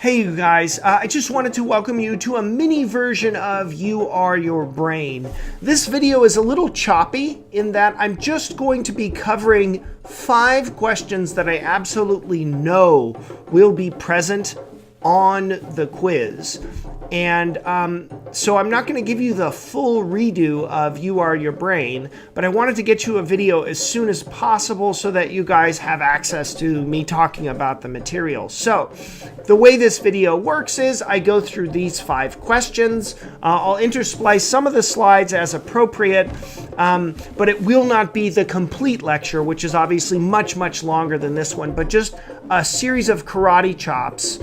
Hey you guys, I just wanted to welcome you to a mini version of You Are Your Brain. This video is a little choppy in that I'm just going to be covering 5 questions that I absolutely know will be present on the quiz. And so I'm not going to give you the full redo of You Are Your Brain, but I wanted to get you a video as soon as possible so that you guys have access to me talking about the material. So the way this video works is I go through these 5 questions. I'll intersplice some of the slides as appropriate, but it will not be the complete lecture, which is obviously much longer than this one, but just a series of karate chops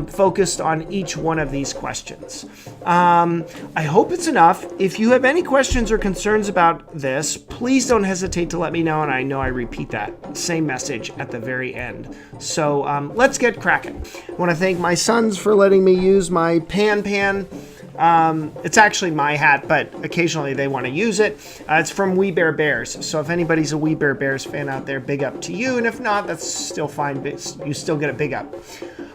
focused on each one of these questions. I hope it's enough. If you have any questions or concerns about this, please don't hesitate to let me know, and I know I repeat that same message at the very end. So let's get cracking. I want to thank my sons for letting me use my pan. It's actually my hat, but occasionally they want to use it. It's from We Bare Bears. So if anybody's a We Bare Bears fan out there, big up to you. And if not, that's still fine. You still get a big up.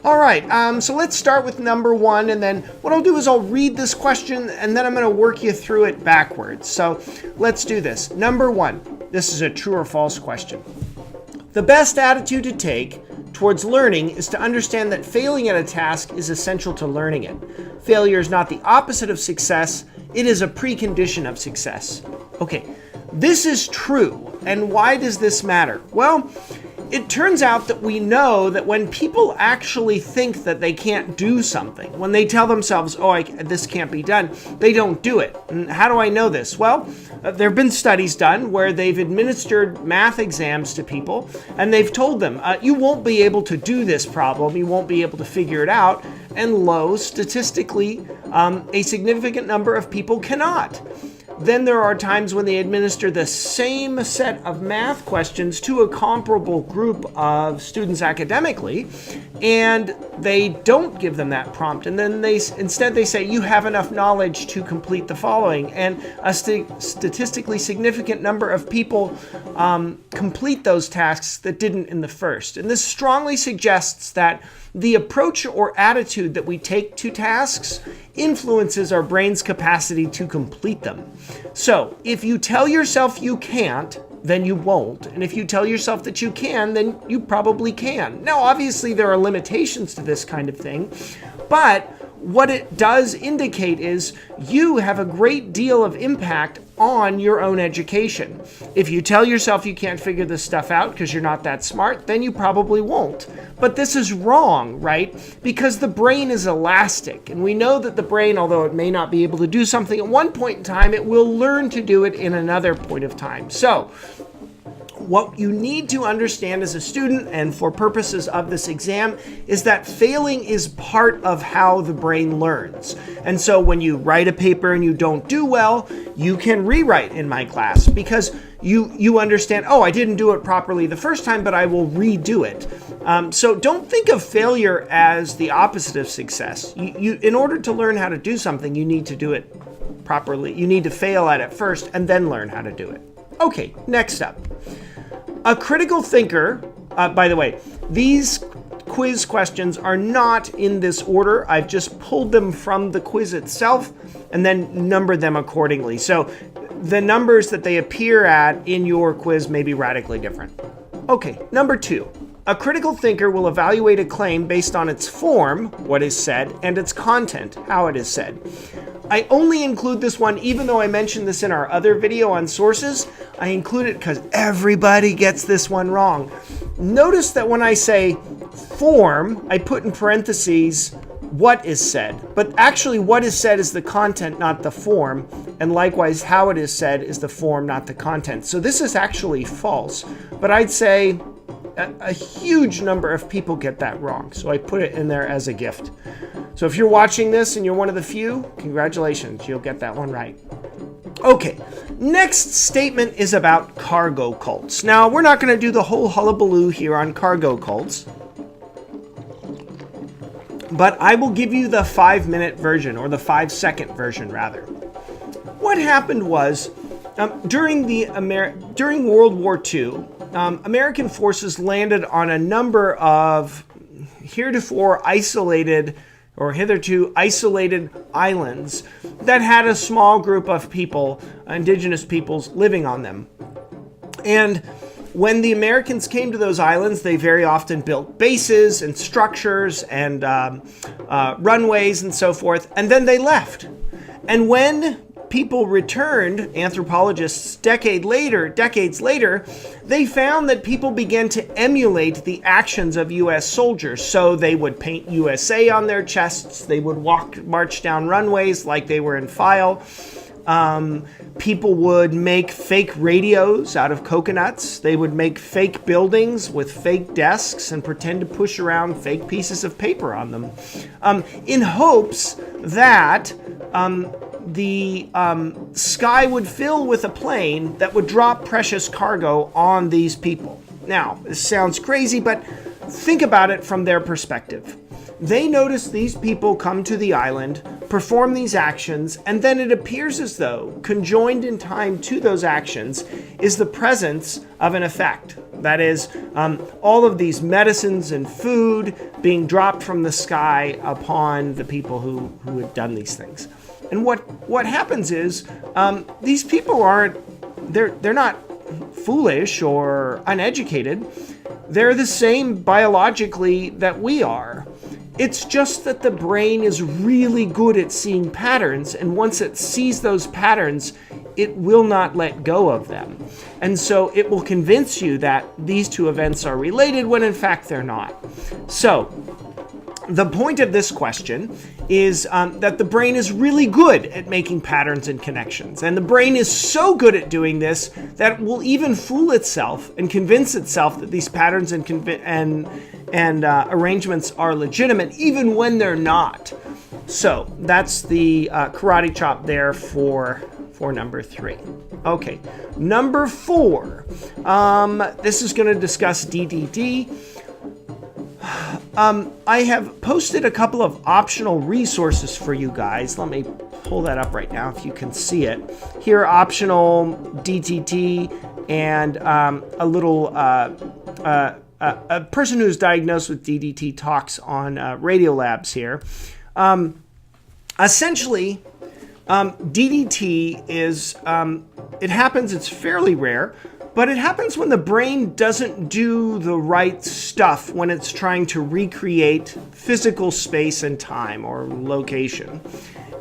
All right, so let's start with number 1. And then what I'll do is I'll read this question and then I'm going to work you through it backwards. So let's do this. Number 1. This is a true or false question. The best attitude to take towards learning is to understand that failing at a task is essential to learning it. Failure is not the opposite of success, it is a precondition of success. Okay, this is true. And why does this matter? Well, it turns out that we know that when people actually think that they can't do something, when they tell themselves, this can't be done, they don't do it. And how do I know this? Well, there have been studies done where they've administered math exams to people and they've told them, you won't be able to do this problem, you won't be able to figure it out, and statistically, a significant number of people cannot. Then there are times when they administer the same set of math questions to a comparable group of students academically, and they don't give them that prompt. And then instead they say, you have enough knowledge to complete the following. And a statistically significant number of people complete those tasks that didn't in the first. And this strongly suggests that the approach or attitude that we take to tasks influences our brain's capacity to complete them. So if you tell yourself you can't, then you won't. And if you tell yourself that you can, then you probably can. Now, obviously, there are limitations to this kind of thing, but what it does indicate is you have a great deal of impact on your own education. If you tell yourself you can't figure this stuff out because you're not that smart, then you probably won't. But this is wrong, right? Because the brain is elastic, and we know that the brain, although it may not be able to do something at one point in time, it will learn to do it in another point of time. So what you need to understand as a student, and for purposes of this exam, is that failing is part of how the brain learns. And so when you write a paper and you don't do well, you can rewrite in my class because you understand, I didn't do it properly the first time, but I will redo it. So don't think of failure as the opposite of success. In order to learn how to do something, you need to do it properly. You need to fail at it first and then learn how to do it. Okay, next up. A critical thinker, by the way, these quiz questions are not in this order. I've just pulled them from the quiz itself and then numbered them accordingly. So the numbers that they appear at in your quiz may be radically different. Okay, number 2. A critical thinker will evaluate a claim based on its form, what is said, and its content, how it is said. I only include this one, even though I mentioned this in our other video on sources. I include it because everybody gets this one wrong. Notice that when I say form, I put in parentheses what is said. But actually what is said is the content, not the form. And likewise, how it is said is the form, not the content. So this is actually false. But I'd say a huge number of people get that wrong. So I put it in there as a gift. So if you're watching this and you're one of the few, congratulations, you'll get that one right. Okay, next statement is about cargo cults. Now, we're not going to do the whole hullabaloo here on cargo cults, but I will give you the 5-minute version, or the 5-second version, rather. What happened was, during World War II, American forces landed on a number of heretofore isolated or hitherto isolated islands that had a small group of people, indigenous peoples, living on them. And when the Americans came to those islands, they very often built bases and structures and runways and so forth, and then they left. And when people returned, anthropologists decades later, they found that people began to emulate the actions of U.S. soldiers. So they would paint USA on their chests, they would march down runways like they were in file. People would make fake radios out of coconuts. They would make fake buildings with fake desks and pretend to push around fake pieces of paper on them, in hopes that the sky would fill with a plane that would drop precious cargo on these people. Now, this sounds crazy, but think about it from their perspective. They notice these people come to the island, perform these actions, and then it appears as though, conjoined in time to those actions, is the presence of an effect. That is, all of these medicines and food being dropped from the sky upon the people who had done these things. And what happens is, these people they're not foolish or uneducated. They're the same biologically that we are. It's just that the brain is really good at seeing patterns, and once it sees those patterns, it will not let go of them. And so it will convince you that these two events are related when in fact they're not. So the point of this question is that the brain is really good at making patterns and connections. And the brain is so good at doing this that it will even fool itself and convince itself that these patterns and arrangements are legitimate, even when they're not. So that's the karate chop there for number 3. Okay, number 4. This is going to discuss DDT. I have posted a couple of optional resources for you guys. Let me pull that up right now if you can see it. Here, optional DTT and a little a person who's diagnosed with DDT talks on Radiolabs here. Essentially, DDT is, it happens, it's fairly rare, but it happens when the brain doesn't do the right stuff when it's trying to recreate physical space and time or location.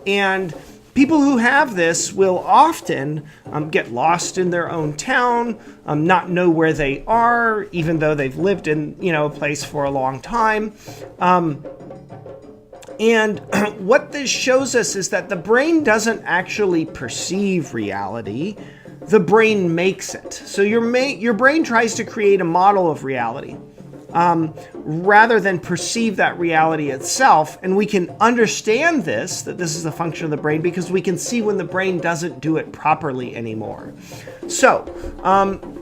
And people who have this will often get lost in their own town, not know where they are, even though they've lived in, a place for a long time. And what this shows us is that the brain doesn't actually perceive reality. The brain makes it. So your brain tries to create a model of reality rather than perceive that reality itself. And we can understand that this is a function of the brain, because we can see when the brain doesn't do it properly anymore. So,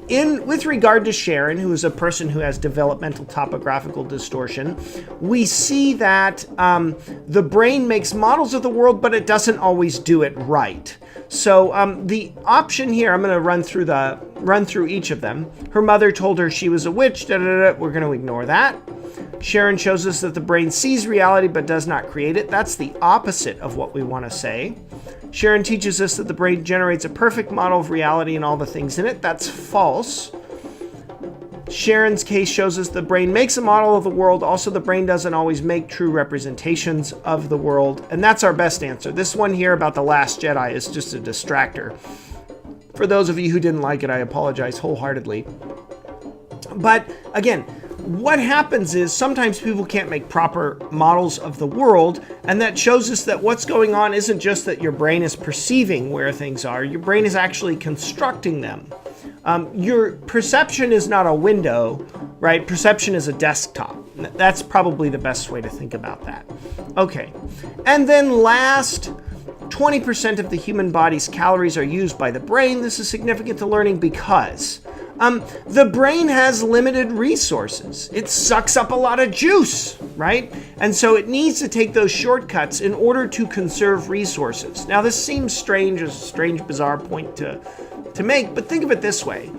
with regard to Sharon, who is a person who has developmental topographical distortion, we see that the brain makes models of the world, but it doesn't always do it right. So the option here, I'm going to run through each of them. Her mother told her she was a witch. We're going to ignore that. Sharon shows us that the brain sees reality but does not create it. That's the opposite of what we want to say. Sharon teaches us that the brain generates a perfect model of reality and all the things in it. That's false. Sharon's case shows us the brain makes a model of the world. Also, the brain doesn't always make true representations of the world. And that's our best answer. This one here about The Last Jedi is just a distractor. For those of you who didn't like it, I apologize wholeheartedly. But again, what happens is sometimes people can't make proper models of the world, and that shows us that what's going on isn't just that your brain is perceiving where things are, your brain is actually constructing them. Your perception is not a window, right? Perception is a desktop. That's probably the best way to think about that. Okay, and then last, 20% of the human body's calories are used by the brain. This is significant to learning because the brain has limited resources. It sucks up a lot of juice, right? And so it needs to take those shortcuts in order to conserve resources. Now, this seems strange, a strange, bizarre point to make, but think of it this way.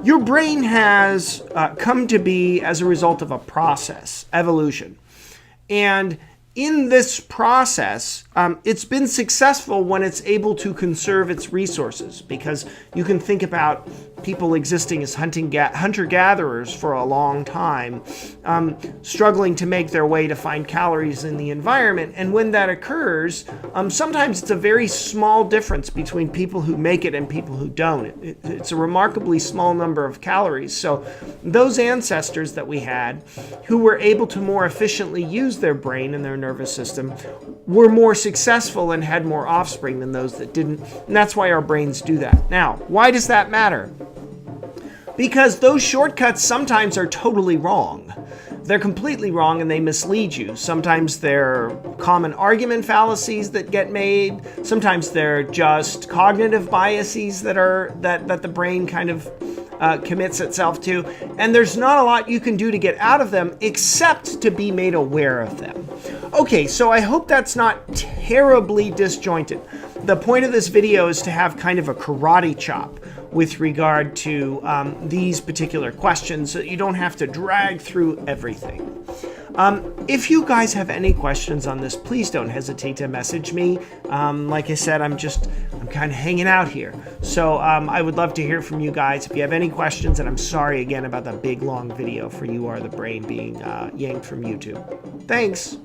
Your brain has come to be as a result of a process, evolution. And in this process, it's been successful when it's able to conserve its resources, because you can think about people existing as hunter-gatherers for a long time, struggling to make their way to find calories in the environment. And when that occurs, sometimes it's a very small difference between people who make it and people who don't. It's a remarkably small number of calories. So those ancestors that we had who were able to more efficiently use their brain and their nervous system were more successful and had more offspring than those that didn't. And that's why our brains do that. Now, why does that matter? Because those shortcuts sometimes are totally wrong. They're completely wrong and they mislead you. Sometimes they're common argument fallacies that get made. Sometimes they're just cognitive biases that the brain kind of commits itself to. And there's not a lot you can do to get out of them except to be made aware of them. Okay, so I hope that's not terribly disjointed. The point of this video is to have kind of a karate chop with regard to these particular questions, so you don't have to drag through everything. If you guys have any questions on this, please don't hesitate to message me. Like I said, I'm kind of hanging out here. So I would love to hear from you guys if you have any questions, and I'm sorry again about the big long video for You Are the Brain being yanked from YouTube. Thanks.